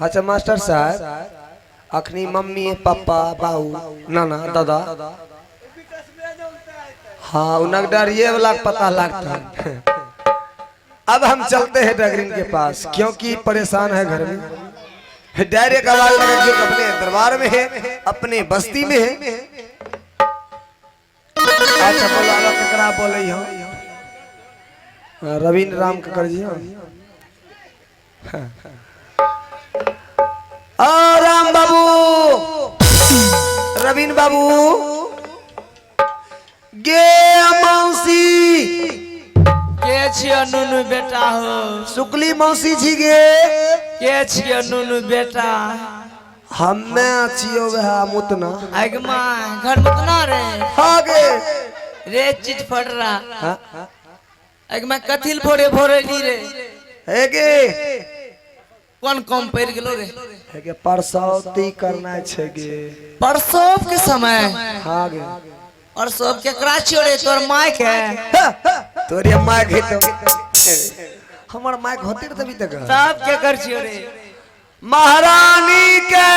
अच्छा मास्टर साहब अखनी मम्मी पापा बाऊ नाना दादा हाँ उनक डर ये वाला पता लगता है। अब हम चलते हैं डगरिन के पास क्योंकि परेशान है घर में। डायरेक्ट आवाज लगा जो अपने दरबार में है अपने बस्ती में है। अच्छा बोला ककरा बोले हो रविंद्र राम ककर जी राम बाबू रवीन बाबू गे मौसी के छियो नुनु बेटा हो शुक्ली मौसी जी गे के छियो नुनु बेटा हम्मे छियो वह मुतना अगमा घर मुतना रे हाँ गे रे चिट फट रहा अगमा कथिल फोड़े फोड़े नी रे है गे कौन कम पड़ गेलो रे है गे परसौती करना छे गे परसों के समय हाँ गे और सब केकरा छियो रे तोर माइक है तोरी माइक है तो हमार माइक होते तभी तक सब के कर छियो रे महारानी के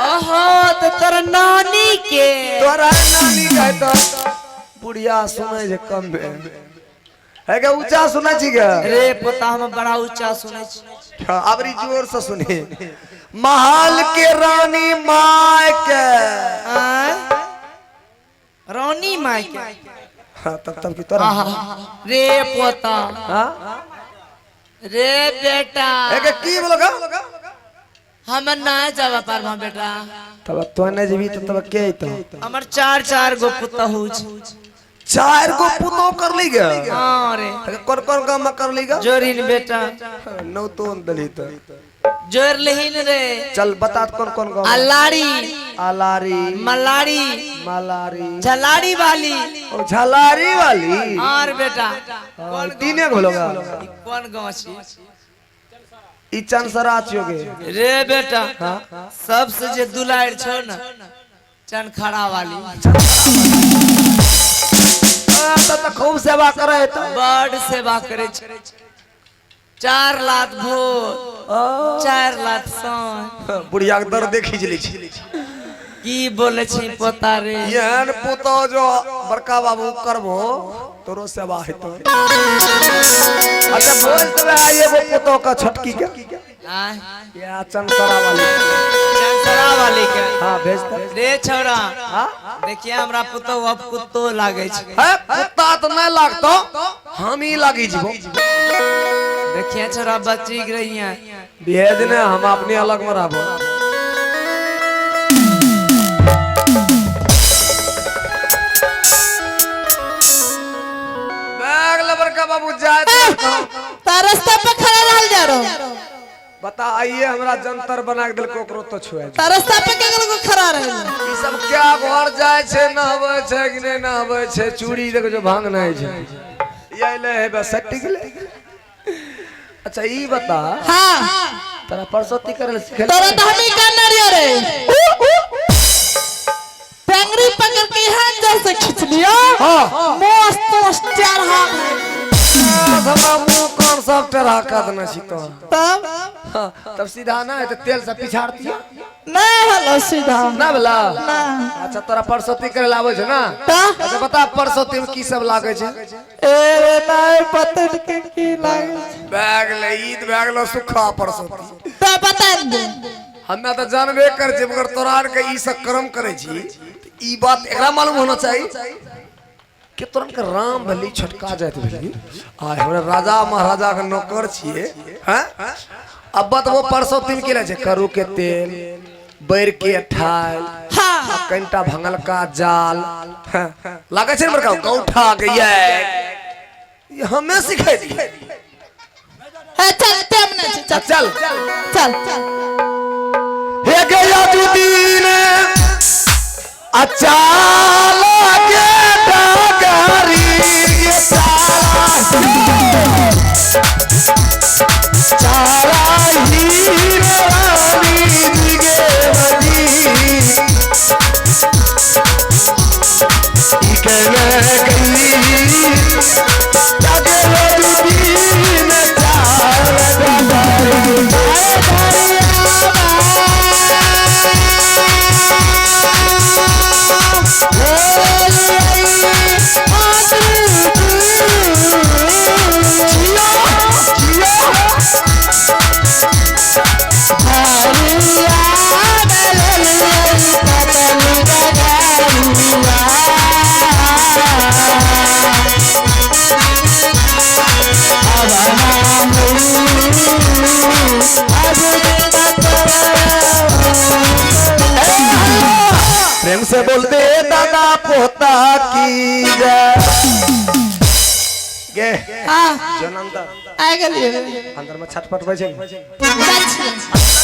ओहो तो तोर नानी के तोरा नानी के तो बुढ़िया सुने जे कम है के ऊंचा सुनै छी गे रे पता हम बड़ा ऊंचा सुनै छी अबरी जोर से सुने महल के रानी माइक रानी माइक हाँ तब की तोरा रे पोता हाँ रे बेटा एक की बोलगा हम ना जावा पारवा बेटा तब तो ने जीवी तो तब के तो हमर चार गो पुता हो चार गो पुतो कर ली गे हां रे कौन काम कर ली गे जोरिन बेटा नौ तो दलित जोर लेहिन रे चल बता कौन गाँव अलाड़ी आलारी मलाड़ी मलारी झलाड़ी वाली ओ झलारी वाली और बेटा कौन तीने घोलोगा कौन गांव छी ई चनसरा छियोगे रे बेटा हां सबसे जे दुलार छो न चनखड़ा वाली तो खूब सेवा करे तो बड़ सेवा करे छ 4 लाख भोर 4 लाख सान बुढ़िया के दर्द खींच ली छी की बोले छी पोता रे यहन पुतो जो बड़का बाबू करबो तोरो सेवा हेतो अच्छा बोल तो आइए वो पुतो का छटकी के या चंसरा वाली के हां भेज दे रे छोरा हां देखिए हमरा पुतो अब कुत्तो लागे छै है कुत्ता तो नहीं लागतो हम ही लागी जीवो देखिए छोरा बच्ची रही है भेज ने हम अपने अलग में रहबो बड़का बाबू जाए तो रास्ता पे खड़ा रहल जा रहो बता आइए हमरा जंतर बना के दिल कोकरो तो छुए तो रास्ता पे केगल को खड़ा रहे ई सब क्या घर जाए छे नहबे छे कि नहीं नहबे छे चूड़ी देख जो भांग नहीं छे ये ले है बस सट्टी के ले अच्छा ई बता हां तेरा परसोती करल सिखल तोरा तो हम ही करना रे पेंगरी पकड़ के हाथ जैसे खींच लिया हां मस्त चार हाथ मुंह कौन सब तरह का देना सीतो तब तब सीधा ना है तो तेल से पिछाड़ती है नहीं हलो सीधा ना बोला ना अच्छा तोरा परसोती करे लावे छे ना अच्छा बता परसोती में की सब लागे छे ए नहीं पता की लागे बैग ले ईद बैग लो सुखा परसोती तो बता दे हमें तो जानबे कर जे मगर तोरार के ई सब कर्म करे छी ई बात एकरा मालूम होना चाहिए कि तुरंत के राम भली छटका जात भली आ हमरा राजा महाराजा के नौकर छिए हैं अब बात वो परसों तीन के ले करू के तेल बैर के ठाल हां कंटा भंगल का जाल लागे छे बड़का गौठा गया ये हमें सिखाई दी चल चल चल चल हे गया दिन अचाल के डगरी चारा ही रानी दिगे बजी इकने गई जगे दिन चार बोल दे दादा पोता की जय। गे हाँ जन अंदर आ गेलिए अंदर में छटपट बजे अंदर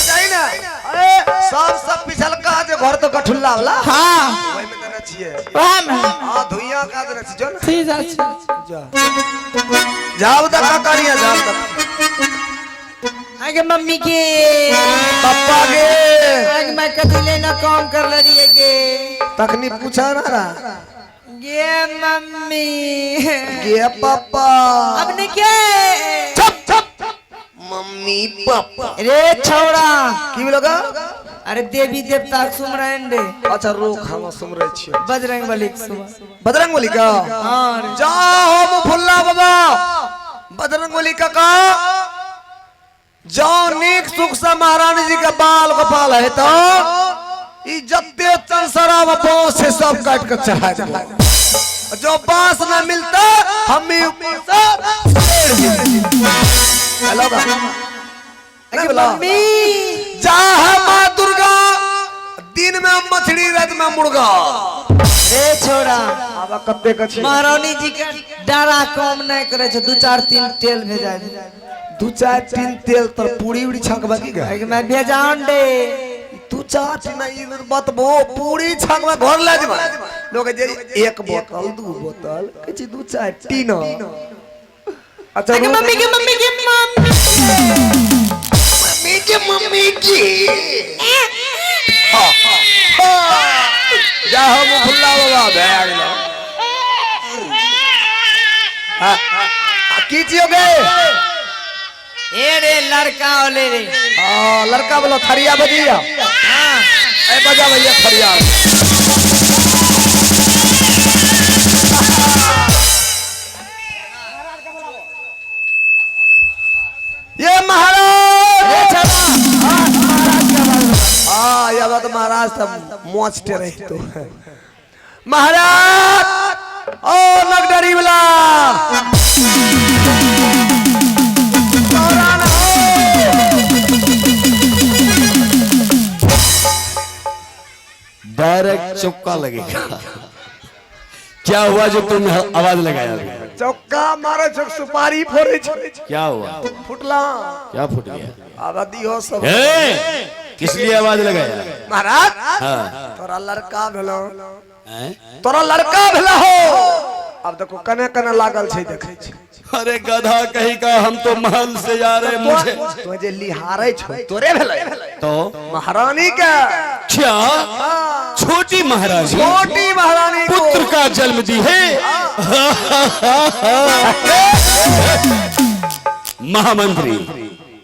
जाई ना। अरे सब पिछल का जे घर तो कठुल्ला वाला हाँ ओइ में देना छिए वहाँ में हां धुइया का देना छी जो ना ठीक है जा जाओ तक का करिया जाओ तक आगे मम्मी के पापा के आगे मैं कभी लेना काम कर रही है के तखनी पूछा ना रहा ये मम्मी ये पापा अब ने क्या चुप मम्मी पापा रे छोड़ा की बोलोगा अरे देवी देवता सुमरन रे अच्छा रोक हम सुन रहे छियो बजरंगबली के सुबह बजरंगबली का हाँ जाओ मुफुल्ला बाबा बजरंगबली का जाओ नीक सुख से महारानी जी का बाल गोपाल है तो इज्जते चंसरा बाबा से सब काट कर चढ़ा दो जो बांस न मिलता हम ही ऊपर से हेलो मम्मी जा माँ दुर्गा दिन में मछली रात में मुर्गा रे छोड़ा अब कत्ते का छी महारानी जी का डरा काम नहीं करे छो 2-4-3 तेल भेजा दे 2-4-3 तेल तर पूरी उड़ी छकबा की गा मैं भेजा अंडे 2-4 नहीं बात वो पूरी छकबा घर ले जबा लोग जे एक बोतल 2 बोतल कछि 2-4 तीन अच्छा मम्मी की मम्मी की मम्मी की जा हम फुल्ला बाबा बैग लो की चियो गे ए रे लड़का ओले रे लड़का बोलो थरिया बजिया हां ए बजा भैया थरिया ये महाराज हाँ ये बात महाराज सब मोचते रहे तो महाराज ओ नगडरी वाला डायरेक्ट चौका लगेगा। क्या हुआ जो तुम आवाज लगाया? चौका मारे छो सुपारी फोड़े छो क्या हुआ? फुटला क्या फूट गया? आबादी हो सब किस लिए आवाज लगाया? महाराज हाँ। तोरा लड़का भेलो तोरा लड़का भेला हो अब देखो कने कने लागल छै देखे छै अरे गधा कहीं का हम तो महल से जा रहे मुझे तो जे लिहारे छो तोरे भेले तो महारानी का क्या छोटी महारानी छोटी महारानी को पुत्र का जन्म दी है। महामंत्री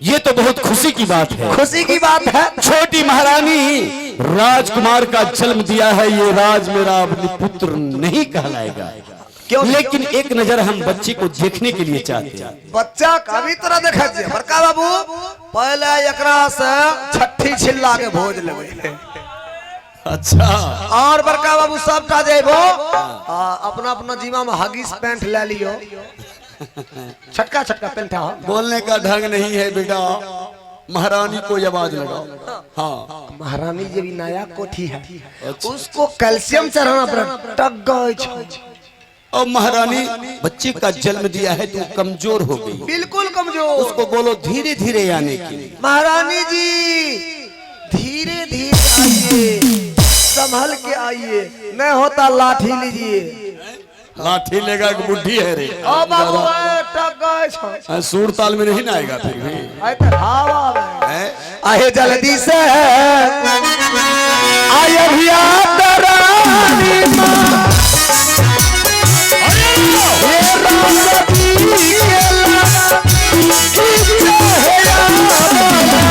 ये तो बहुत खुशी की बात है। खुशी की बात है छोटी महारानी राजकुमार का जन्म दिया है। ये राज मेरा अपने पुत्र नहीं कहलाएगा क्यों? लेकिन एक नजर हम बच्चे को देखने के लिए चाहते हैं। बच्चा कभी तरह देखा छै बड़का बाबू पहले एकरा से छठी छिल्ला के भोज लेबे अच्छा और बड़का बाबू सबटा जेबो अपना अपना जीवा में हगीस पैंट ले लियो छटका छटका पैंट हो बोलने का ढंग नहीं है बेटा। महारानी को आवाज लगाओ। हाँ महारानी जब नया कोठी है उसको कैल्शियम चढ़ाना पड़ा टक गई छो और महारानी बच्चे का जन्म दिया है तो कमजोर हो गई। बिल्कुल कमजोर उसको बोलो धीरे धीरे आने के लिए। महारानी जी धीरे धीरे आइए संभल के आइए नहीं होता लाठी लीजिए। लाठी लेगा कि बुढ़ी है रे ओ बाबू टक गए छो सूर ताल में नहीं ना आएगा फिर भी आए तो हवा में आए जल्दी से आए भैया दरानी मां ये रामजी के लाना किसे है दरानी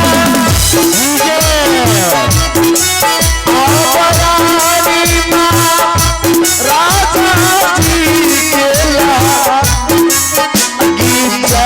मां राजा जी के लाना गीता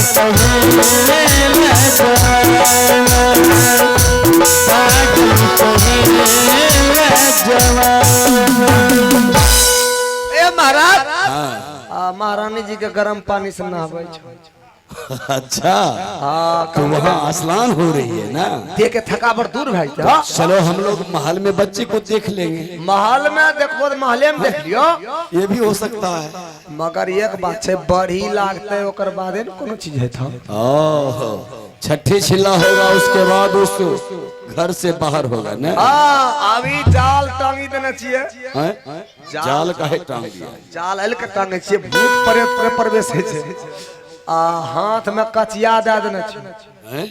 ए महाराज महारानी जी के गर्म पानी से नहावे छो। अच्छा हाँ तो वहाँ स्नान हो रही है ना, देख के थकावट दूर भाई था। चलो हम लोग महल में बच्चे को देख लेंगे। महल में देखो तो महले में देख लियो, ये भी हो सकता है, मगर एक बात है बड़ी लागते ओकर बाद न कोनो चीज है था। ओह छठी छिल्ला होगा, उसके बाद उस घर से बाहर होगा ना। हाँ अभी जाल टांगी देना चाहिए। हैं? जाल काहे टांग दिया? जाल हल के टांगे चाहिए, भूत प्रेत प्रवेश है छे। हाथ में कचिया दे देना चाहिए, हैं?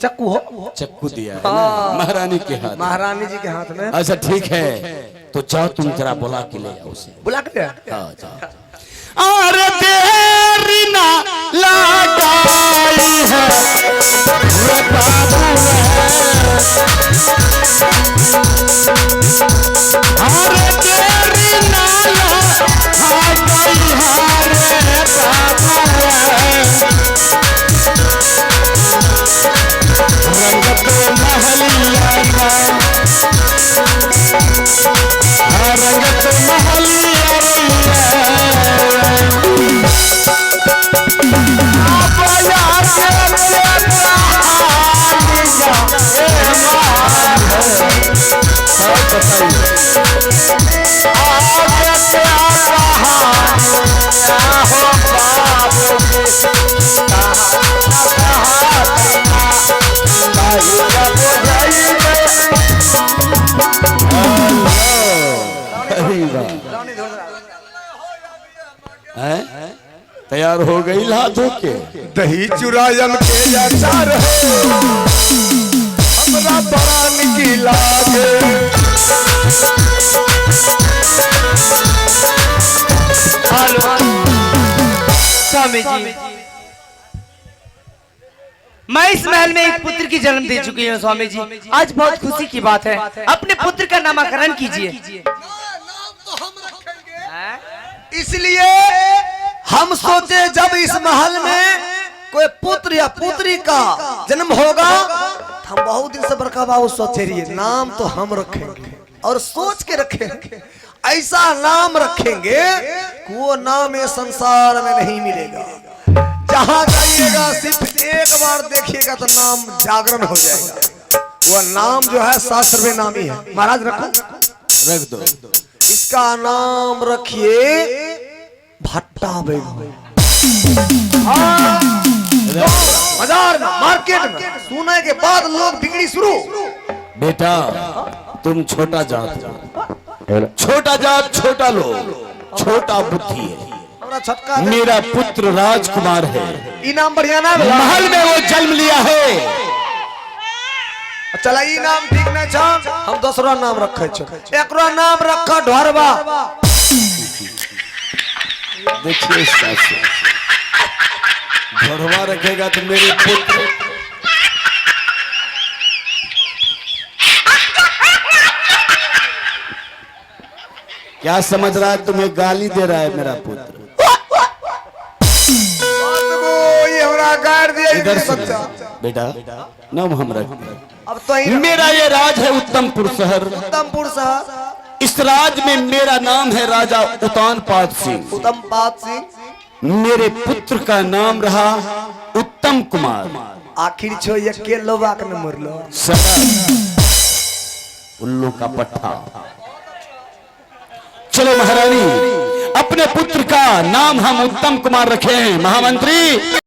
चक्कू हो, चक्कू दिया है ना महारानी के हाथ, महारानी जी के हाथ में। अच्छा ठीक है, तो जाओ तुम जरा बुला के ले आओ उसे। बुला के ले। हाँ जाओ। अरे देरी ना लगाई है रे बाबू, अरे देरी ना लगाई है रे बाबू, रंगत महलिया का, रंगत महलिया तैयार हो गई लादो के दही चुरायन के अचार हमरा बड़ा की लागे। स्वामी जी, मैं इस महल में एक पुत्र की जन्म दे चुकी हूँ स्वामी जी। आज बहुत खुशी की बात है, अपने पुत्र का नामकरण कीजिए। इसलिए हम सोचे जब इस महल में कोई पुत्र या पुत्री का जन्म होगा, हम बहुत दिन से बड़का बाबू सोचे रहिए नाम तो हम रखेंगे और सोच के रखेंगे, ऐसा नाम रखेंगे कि वो नाम ये संसार में नहीं मिलेगा। जहां जाइएगा सिर्फ एक बार देखिएगा तो नाम जागरण हो जाएगा। वो नाम जो है शास्त्र में नामी है। महाराज रखो, रख दो। इसका नाम रखिए भट्टा बेगम। बाजार में मार्केट में सुने के बाद लोग बिगड़ी शुरू। बेटा तुम छोटा जात, छोटा जात छोटा लोग, छोटा बुद्धि है। छटका मेरा पुत्र राजकुमार है, इनाम बढ़िया ना महल में वो जन्म लिया है। चला ई नाम ठीक नहीं छा, हम दूसरा नाम रखे छो। एकरो नाम रखा ढोरवा। देखिए सासू, ढोरवा रखेगा तो मेरे पुत्र क्या समझ रहा है, तुम्हें गाली दे रहा है मेरा पुत्र। ये हमरा गाड़ दिया इधर से बच्चा। बेटा नाम हम रख, अब तो मेरा ये राज है उत्तमपुर शहर। उत्तमपुर शहर, इस राज में मेरा नाम है राजा उत्तानपाद सिंह। उत्तमपाद सिंह। मेरे पुत्र का नाम रहा उत्तम कुमार। आखिर छो ये के लोबा के न मरलो। उल्लू का पट्टा। चलो महारानी, अपने पुत्र का नाम हम उत्तम कुमार रखे हैं। महामंत्री